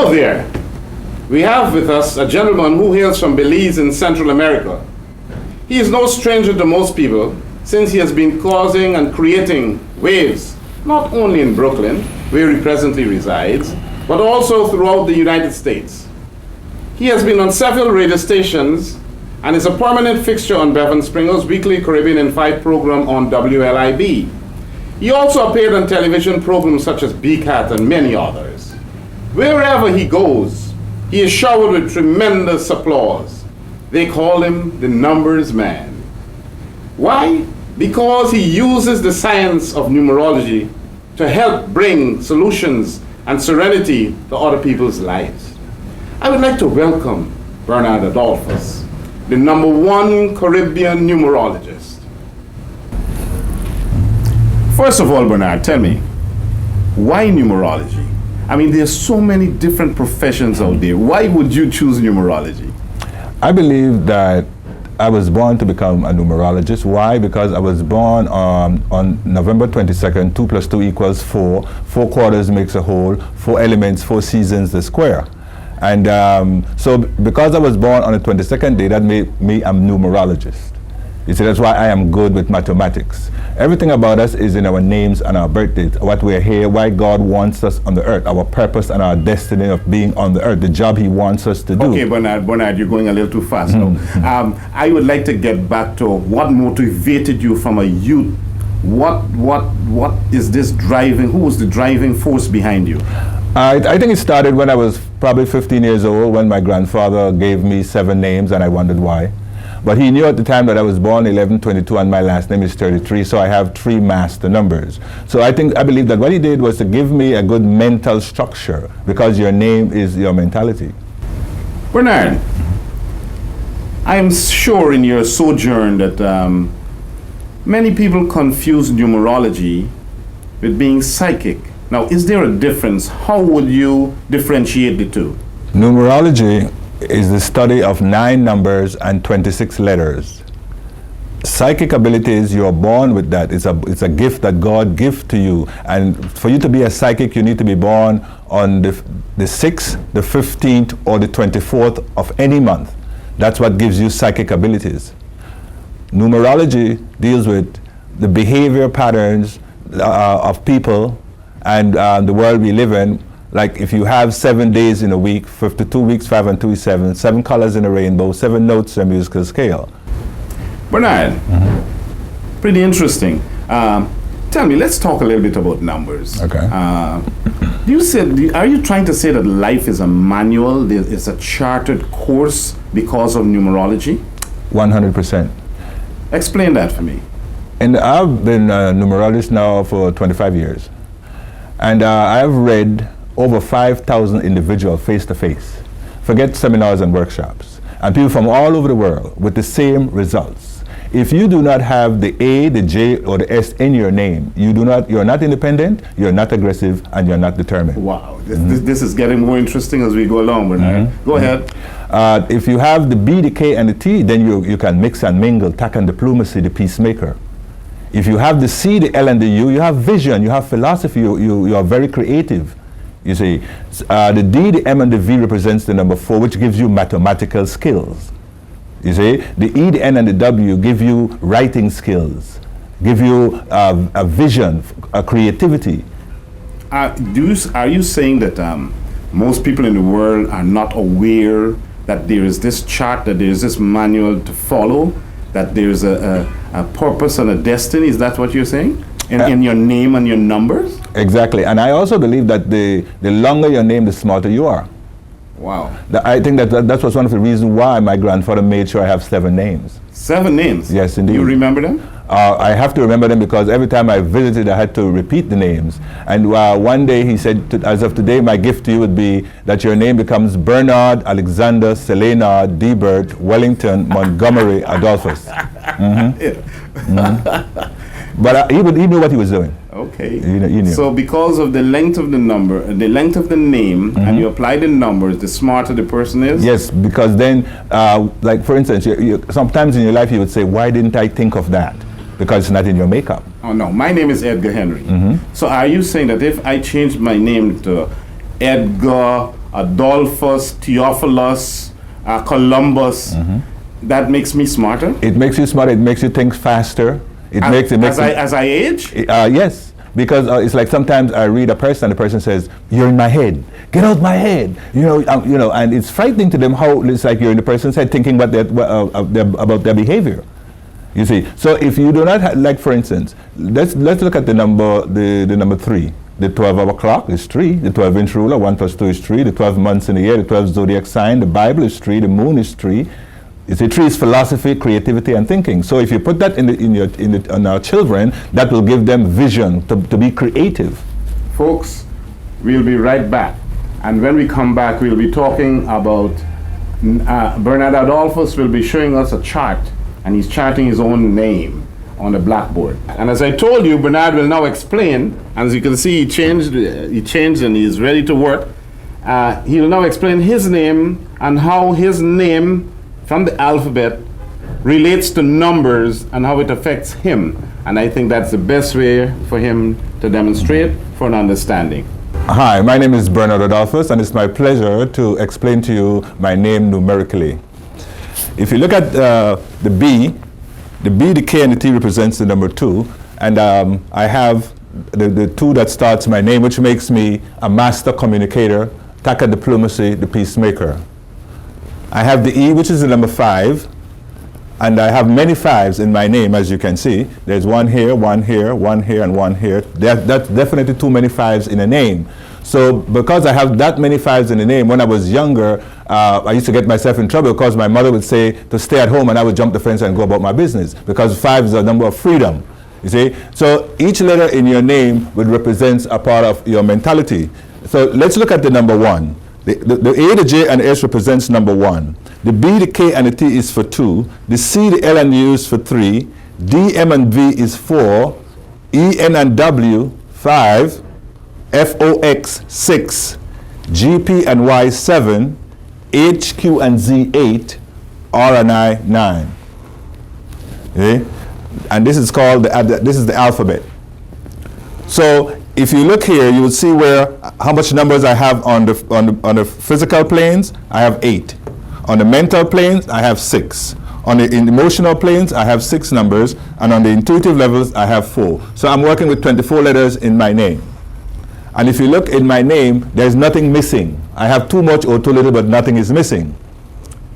Hello there. We have with us a gentleman who hails from Belize in Central America. He is no stranger to most people since he has been causing and creating waves, not only in Brooklyn, where he presently resides, but also throughout the United States. He has been on several radio stations and is a permanent fixture on Bevan Springer's weekly Caribbean in 5 program on WLIB. He also appeared on television programs such as BCAT and many others. Wherever he goes, he is showered with tremendous applause. They call him the numbers man. Why? Because he uses the science of numerology to help bring solutions and serenity to other people's lives. I would like to welcome Bernard Adolphus, the #1 Caribbean numerologist. First of all, Bernard, tell me, why numerology? I mean, there's so many different professions out there. Why would you choose numerology? I believe that I was born to become a numerologist. Why? Because I was born on November 22nd, 2 + 2 = 4. 4 quarters makes a whole, 4 elements, 4 seasons, the square. And so because I was born on the 22nd day, that made me a numerologist. You see, that's why I am good with mathematics. Everything about us is in our names and our birthdays, what we're here, why God wants us on the earth, our purpose and our destiny of being on the earth, the job he wants us to do. Okay, Bernard, you're going a little too fast now. I would like to get back to what motivated you from a youth. What is this driving, who was the driving force behind you? I think it started when I was probably 15 years old, when my grandfather gave me 7 names and I wondered why. But he knew at the time that I was born 11/22 and my last name is 33, so I have 3 master numbers. So I believe that what he did was to give me a good mental structure, because your name is your mentality. Bernard, I am sure in your sojourn that many people confuse numerology with being psychic. Now, is there a difference? How would you differentiate the two? Numerology is the study of 9 numbers and 26 letters. Psychic abilities, you're born with that. It's a gift that God gives to you. And for you to be a psychic, you need to be born on the 6th, the 15th, or the 24th of any month. That's what gives you psychic abilities. Numerology deals with the behavior patterns of people and the world we live in. Like if you have 7 days in a week, 52 weeks, 5 and 2 is 7, 7 colors in a rainbow, 7 notes in a musical scale. Bernard, pretty interesting. Tell me, let's talk a little bit about numbers. Okay. Are you trying to say that life is a manual, it's a chartered course because of numerology? 100%. Explain that for me. And I've been a numerologist now for 25 years. And I've read over 5,000 individuals face-to-face. Forget seminars and workshops. And people from all over the world with the same results. If you do not have the A, the J, or the S in your name, you're not independent, you're not aggressive, and you're not determined. Wow, this is getting more interesting as we go along, Bernard. Go ahead. If you have the B, the K, and the T, then you can mix and mingle, tact and diplomacy, the peacemaker. If you have the C, the L, and the U, you have vision, you have philosophy, you are very creative. You see, the D, the M, and the V represents the number 4, which gives you mathematical skills. You see, the E, the N, and the W give you writing skills, give you a vision, a creativity. Are you saying that most people in the world are not aware that there is this chart, that there is this manual to follow, that there is a purpose and a destiny? Is that what you're saying? In your name and your numbers? Exactly. And I also believe that the longer your name, the smarter you are. Wow. I think that was one of the reasons why my grandfather made sure I have 7 names. 7 names? Yes, indeed. You remember them? I have to remember them because every time I visited, I had to repeat the names. And one day he said, as of today, my gift to you would be that your name becomes Bernard, Alexander, Selena, Debert, Wellington, Montgomery, Adolphus. But he knew what he was doing. Okay. He knew. So because of the length of the number, the length of the name, and you apply the numbers, the smarter the person is? Yes, because then, like for instance, sometimes in your life you would say, why didn't I think of that? Because it's not in your makeup. Oh no, my name is Edgar Henry. So are you saying that if I changed my name to Edgar Adolphus, Theophilus, Columbus. That makes me smarter? It makes you smarter. It makes you think faster. As I age? Yes. Because it's like sometimes I read a person and the person says, "You're in my head. Get out my head." And it's frightening to them how it's like you're in the person's head thinking about their behavior. You see. So if you do not like, for instance, let's look at the number 3. The 12-hour clock is 3. The 12-inch ruler, 1 plus 2 is 3. The 12 months in the year, the 12 zodiac sign, the Bible is 3. The moon is 3. You see, 3 is philosophy, creativity, and thinking. So if you put that on our children, that will give them vision to be creative. Folks, we'll be right back. And when we come back, we'll be talking about Bernard Adolphus will be showing us a chart, and he's charting his own name on the blackboard. And as I told you, Bernard will now explain. As you can see, he changed and he's ready to work. He will now explain his name and how his name from the alphabet relates to numbers and how it affects him. And I think that's the best way for him to demonstrate for an understanding. Hi, my name is Bernard Adolphus, and it's my pleasure to explain to you my name numerically. If you look at the B, the K, and the T represents the number 2, and I have the 2 that starts my name, which makes me a master communicator, taka diplomacy, the peacemaker. I have the E, which is the number 5, and I have many 5s in my name, as you can see. There's 1 here, 1 here, 1 here, and 1 here. That's definitely too many 5s in a name. So because I have that many 5s in the name, when I was younger, I used to get myself in trouble because my mother would say to stay at home and I would jump the fence and go about my business, because 5 is a number of freedom. You see? So each letter in your name would represent a part of your mentality. So let's look at the number 1. The A, the J, and the S represents number 1. The B, the K, and the T is for 2. The C, the L, and the U is for 3. D, M, and V is 4. E, N, and W, 5. F, O, X, 6. G, P, and Y, 7. H, Q, and Z, 8. R, and I, 9. Okay? And this is called this is the alphabet. So if you look here, you will see how much numbers I have on the physical planes. I have 8. On the mental planes, I have 6. On the emotional planes, I have 6 numbers, and on the intuitive levels, I have 4. So I'm working with 24 letters in my name. And if you look in my name, there's nothing missing. I have too much or too little, but nothing is missing.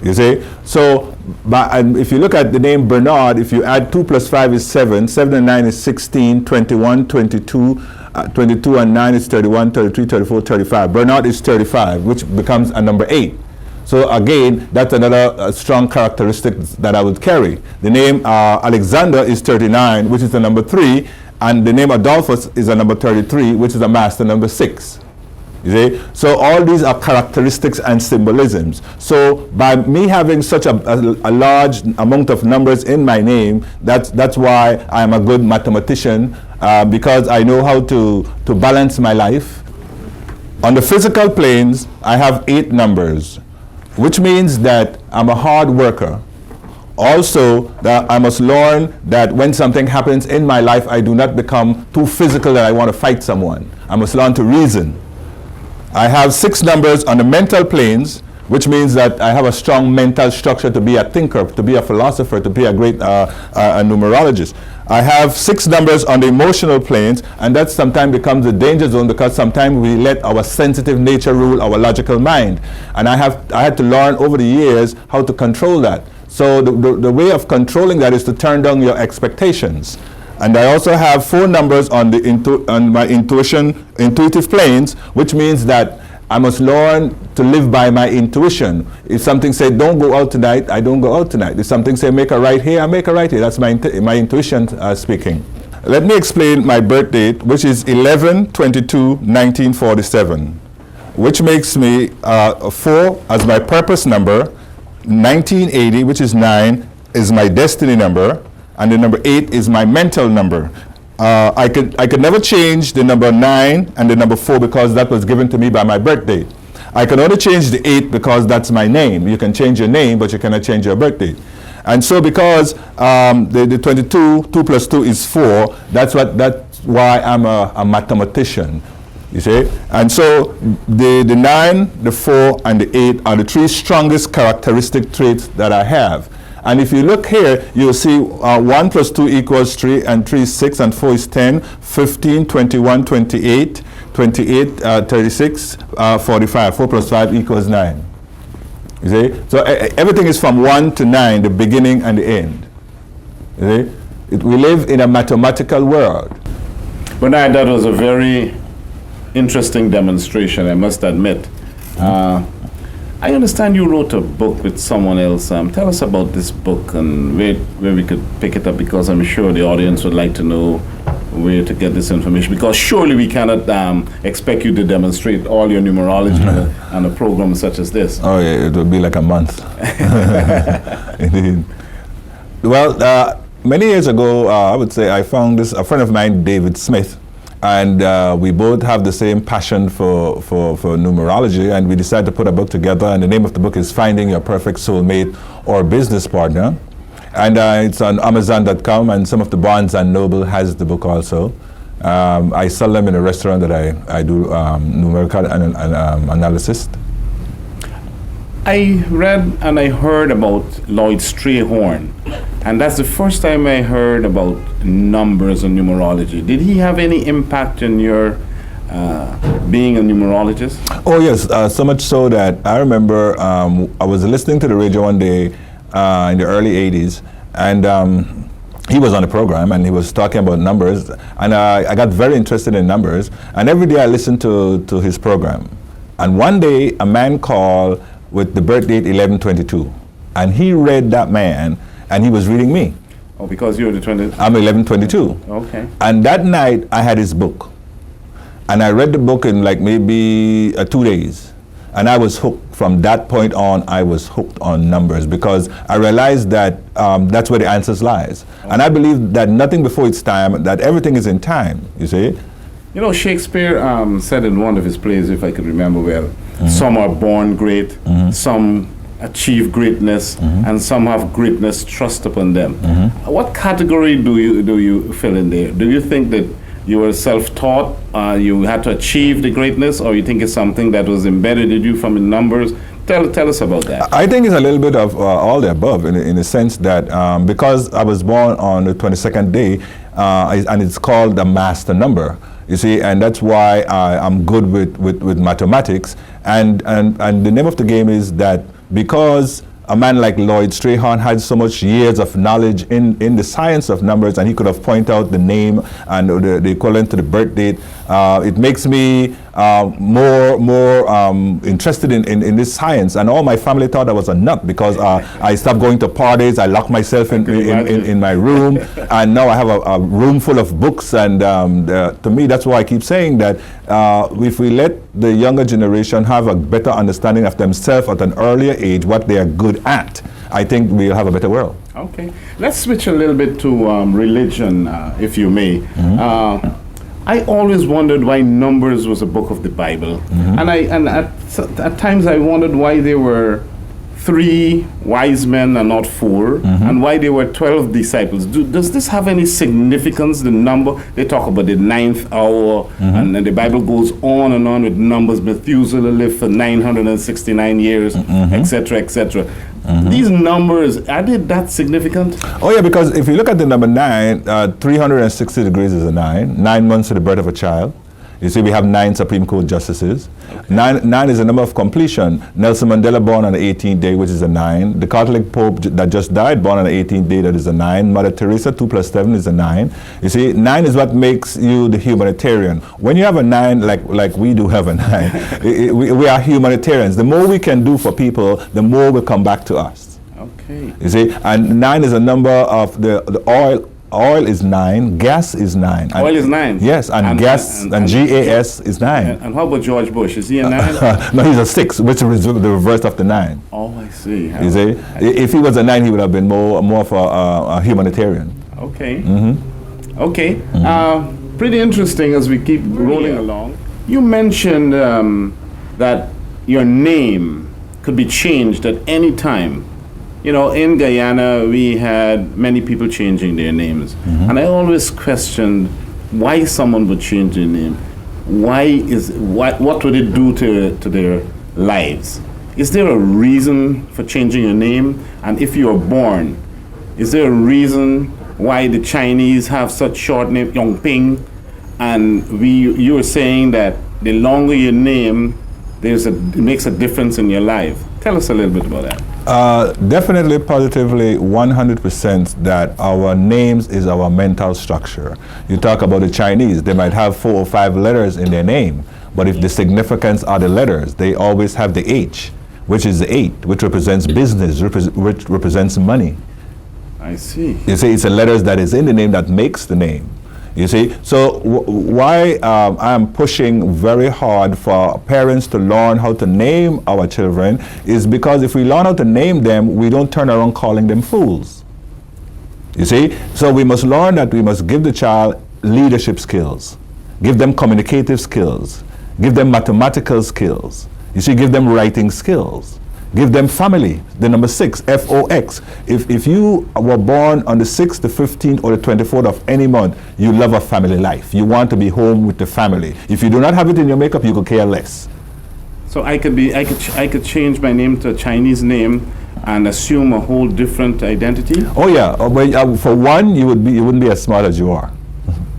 You see? So, and if you look at the name Bernard, if you add 2 plus 5 is 7, 7 and 9 is 16, 21, 22, 22 and 9 is 31, 33, 34, 35. Bernard is 35, which becomes a number 8. So again, that's another strong characteristic that I would carry. The name Alexander is 39, which is the number 3, and the name Adolphus is a number 33, which is a master number 6. You see? So all these are characteristics and symbolisms. So by me having such a large amount of numbers in my name, that's why I am a good mathematician, because I know how to balance my life. On the physical planes, I have 8 numbers, which means that I'm a hard worker. Also, that I must learn that when something happens in my life, I do not become too physical that I want to fight someone. I must learn to reason. I have 6 numbers on the mental planes, which means that I have a strong mental structure to be a thinker, to be a philosopher, to be a great a numerologist. I have 6 numbers on the emotional planes, and that sometimes becomes a danger zone because sometimes we let our sensitive nature rule our logical mind. And I had to learn over the years how to control that. So the way of controlling that is to turn down your expectations. And I also have 4 numbers on my intuitive planes, which means that I must learn to live by my intuition. If something says don't go out tonight, I don't go out tonight. If something says make a right here, I make a right here. That's my intuition speaking. Let me explain my birth date, which is 11/22/1947, which makes me 4 as my purpose number. 1980, which is 9, is my destiny number, and the number 8 is my mental number. I could never change the number 9 and the number 4 because that was given to me by my birth date. I can only change the 8 because that's my name. You can change your name, but you cannot change your birth date. And so because the 22, 2 plus 2 is 4, that's why I'm a mathematician. You see? And so the 9, the 4, and the 8 are the 3 strongest characteristic traits that I have. And if you look here, you'll see 1 plus 2 equals 3, and 3 is 6, and 4 is 10, 15, 21, 28, 36, 45. 4 plus 5 equals 9. You see? So everything is from 1 to 9, the beginning and the end. You see? We live in a mathematical world. Bernard, that was a very interesting demonstration, I must admit. I understand you wrote a book with someone else. Tell us about this book and where we could pick it up, because I'm sure the audience would like to know where to get this information, because surely we cannot expect you to demonstrate all your numerology on a program such as this. Oh yeah, it would be like a month. Indeed. Well, many years ago, I would say I found a friend of mine, David Smith, and we both have the same passion for numerology, and we decided to put a book together, and the name of the book is Finding Your Perfect Soulmate or Business Partner. And it's on Amazon.com, and some of the Barnes & Noble has the book also. I sell them in a restaurant that I do numerical analysis. I read and I heard about Lloyd Strayhorn, and that's the first time I heard about numbers and numerology. Did he have any impact on your being a numerologist? Oh yes, so much so that I remember I was listening to the radio one day in the early 80s, and he was on the program and he was talking about numbers, and I got very interested in numbers, and every day I listened to his program. And one day a man called with the birth date 1122, and he read that man, and he was reading me. Oh, because you're the 20? I'm 1122. Okay. And that night I had his book, and I read the book in like maybe 2 days. And I was hooked. From that point on, I was hooked on numbers, because I realized that that's where the answers lies. Okay. And I believe that nothing before its time, that everything is in time, you see? You know, Shakespeare said in one of his plays, if I could remember well, some are born great, some achieve greatness, and some have greatness thrust upon them. What category do you fill in there? Do you think that you were self-taught, you had to achieve the greatness, or you think it's something that was embedded in you from the numbers? Tell us about that. I think it's a little bit of all the above, in the sense that because I was born on the 22nd day, and it's called the master number, you see, and that's why I'm good with mathematics, and the name of the game is that because a man like Lloyd Strayhorn had so much years of knowledge in the science of numbers, and he could have pointed out the name and the equivalent to the birth date. It makes me more interested in this science. And all my family thought I was a nut, because I stopped going to parties. I locked myself in my room, and now I have a room full of books. And to me, that's why I keep saying that if we let the younger generation have a better understanding of themselves at an earlier age, what they are good at, I think we'll have a better world. Okay. Let's switch a little bit to religion, if you may. I always wondered why Numbers was a book of the Bible, and at times I wondered why there were 3 wise men and not 4, and why there were 12 disciples. Does this have any significance? The number, they talk about the 9th hour, and then the Bible goes on and on with numbers. Methuselah lived for 969 years, etc., etc. These numbers, are they that significant? Oh yeah, because if you look at the number 9, 360 degrees is a 9. 9 months to the birth of a child. You see, we have 9 Supreme Court justices. Okay. 9 is a number of completion. Nelson Mandela born on the 18th day, which is a 9. The Catholic Pope that just died, born on the 18th day, that is a 9. Mother Teresa, 2 plus 7 is a 9. You see, 9 is what makes you the humanitarian. When you have a 9, like we do have a 9, we are humanitarians. The more we can do for people, the more will come back to us. Okay. You see, and 9 is a number of the oil. Oil is 9, gas is 9. Oil is 9? Yes, and gas, and GAS is 9. And how about George Bush? Is he a 9? No, he's a 6, which is the reverse of the 9. Oh, I see. You see? If he was a 9, he would have been more of a humanitarian. Okay. Okay. Pretty interesting as we keep rolling along. You mentioned that your name could be changed at any time. You know, in Guyana, we had many people changing their names. And I always questioned why someone would change their name. what would it do to their lives? Is there a reason for changing your name? And if you are born, is there a reason why the Chinese have such short name, Yongping, and you were saying that the longer your name, it makes a difference in your life. Tell us a little bit about that. Definitely, positively, 100% that our names is our mental structure. You talk about the Chinese, they might have 4 or 5 letters in their name, but if the significance are the letters, they always have the H, which is the 8, which represents business, which represents money. I see. You see, it's the letters that is in the name that makes the name. You see, so why I'm pushing very hard for parents to learn how to name our children is because if we learn how to name them, we don't turn around calling them fools. You see, so we must learn that we must give the child leadership skills, give them communicative skills, give them mathematical skills. You see, give them writing skills. Give them family, the number 6, F-O-X. If you were born on the 6th, the 15th, or the 24th of any month, you love a family life. You want to be home with the family. If you do not have it in your makeup, you could care less. So I could change my name to a Chinese name and assume a whole different identity? Oh yeah, for one, you wouldn't be as smart as you are.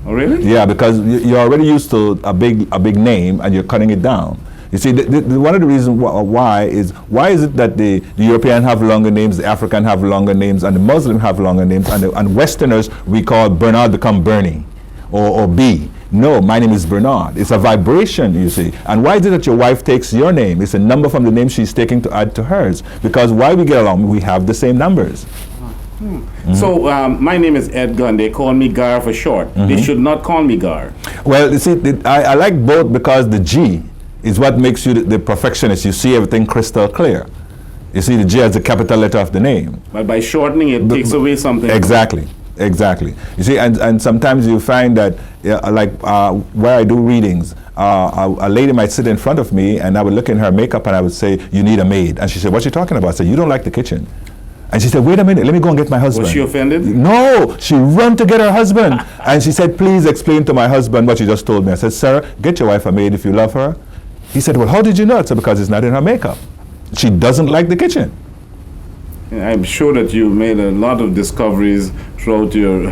Oh really? Yeah, because you're already used to a big name and you're cutting it down. You see, one of the reasons why is it that the European have longer names, the African have longer names, and the Muslim have longer names, and Westerners we call Bernard become Bernie or B. No, my name is Bernard. It's a vibration, you see. And why is it that your wife takes your name? It's a number from the name she's taking to add to hers. Because why we get along, we have the same numbers. Mm-hmm. So my name is Edgar and they call me Gar for short. Mm-hmm. They should not call me Gar. Well, you see, I like both because the G is what makes you the perfectionist. You see everything crystal clear. You see the G as the capital letter of the name. But by shortening it, takes away something. Exactly. You see, and sometimes you find that, where I do readings, a lady might sit in front of me and I would look in her makeup and I would say, you need a maid. And she said, what you talking about? I said, you don't like the kitchen. And she said, wait a minute, let me go and get my husband. Was she offended? No, she ran to get her husband. And she said, please explain to my husband what you just told me. I said, sir, get your wife a maid if you love her. He said, well, how did you know? I said, because it's not in her makeup. She doesn't like the kitchen. I'm sure that you made a lot of discoveries throughout your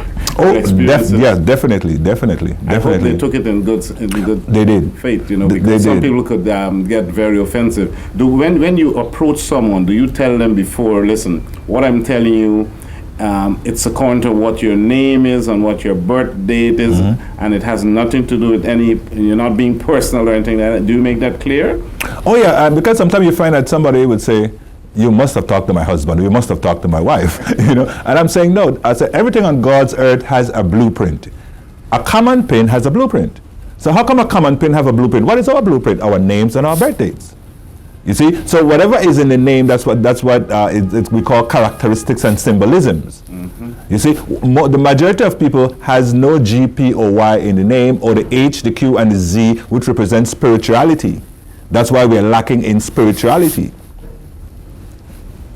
experiences. Yes, definitely. I hope they took it in good they did. faith, because some people could get very offensive. When you approach someone, do you tell them before, listen, what I'm telling you, it's according to what your name is and what your birth date is, and it has nothing to do with you're not being personal or anything like that. Do you make that clear? Oh yeah, because sometimes you find that somebody would say, you must have talked to my husband, or you must have talked to my wife, And I'm saying, no, I said, everything on God's earth has a blueprint. A common pin has a blueprint. So how come a common pin have a blueprint? What is our blueprint? Our names and our birth dates. You see, so whatever is in the name, that's what we call characteristics and symbolisms. Mm-hmm. You see, the majority of people has no G, P, or Y in the name, or the H, the Q, and the Z, which represents spirituality. That's why we're lacking in spirituality.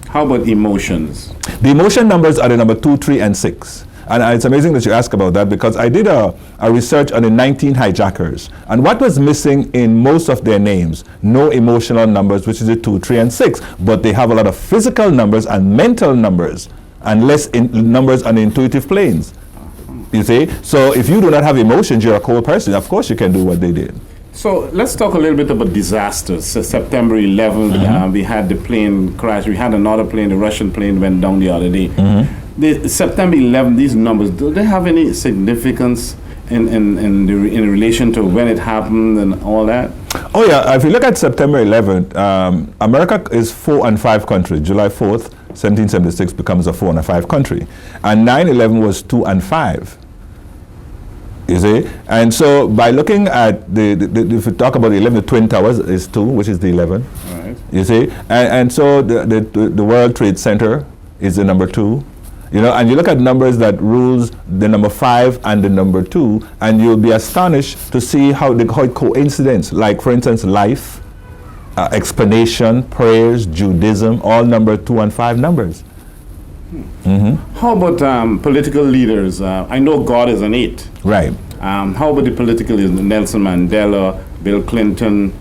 How about emotions? The emotion numbers are the number 2, 3, and 6. And it's amazing that you ask about that because I did a research on the 19 hijackers. And what was missing in most of their names? No emotional numbers, which is the 2, 3, and 6. But they have a lot of physical numbers and mental numbers and less numbers on the intuitive planes. You see? So if you do not have emotions, you're a cold person. Of course you can do what they did. So let's talk a little bit about disasters. So September 11th, we had the plane crash. We had another plane, the Russian plane went down the other day. The September 11th, these numbers, do they have any significance in relation to when it happened and all that? Oh yeah, if you look at September 11th, America is 4 and 5 country. July 4th, 1776 becomes a 4 and a 5 country. And 9/11 was 2 and 5. You see, and so by looking at if you talk about the 11, the Twin Towers is 2, which is the 11. Right. You see, and so the World Trade Center is the number 2. And you look at numbers that rules the number 5 and the number 2, and you'll be astonished to see how it coincidence. Like for instance, life, explanation, prayers, Judaism, all number 2 and 5 numbers. How about political leaders? I know God is an 8. Right. How about the political leaders? Nelson Mandela, Bill Clinton?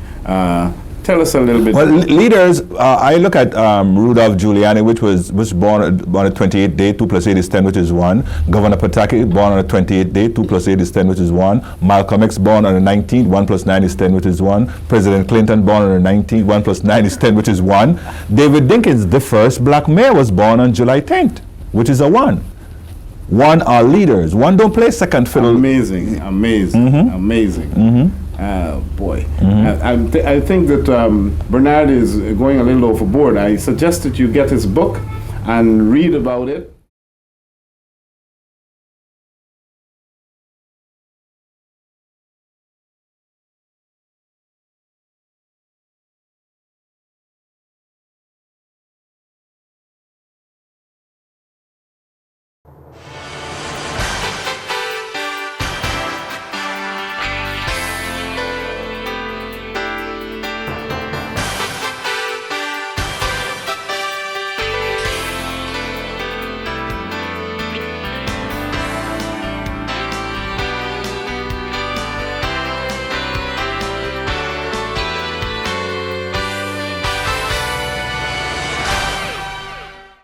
Tell us a little bit. Well, leaders, I look at Rudolph Giuliani, which was born on the 28th day, 2 plus 8 is 10, which is 1. Governor Pataki, born on the 28th day, 2 plus 8 is 10, which is 1. Malcolm X, born on the 19th, 1 plus 9 is 10, which is 1. President Clinton, born on the 19th, 1 plus 9 is 10, which is 1. David Dinkins, the first black mayor, was born on July 10th, which is a 1. 1 are leaders. 1 don't play second fiddle. Amazing. Boy, I think that Bernard is going a little overboard. I suggest that you get his book and read about it.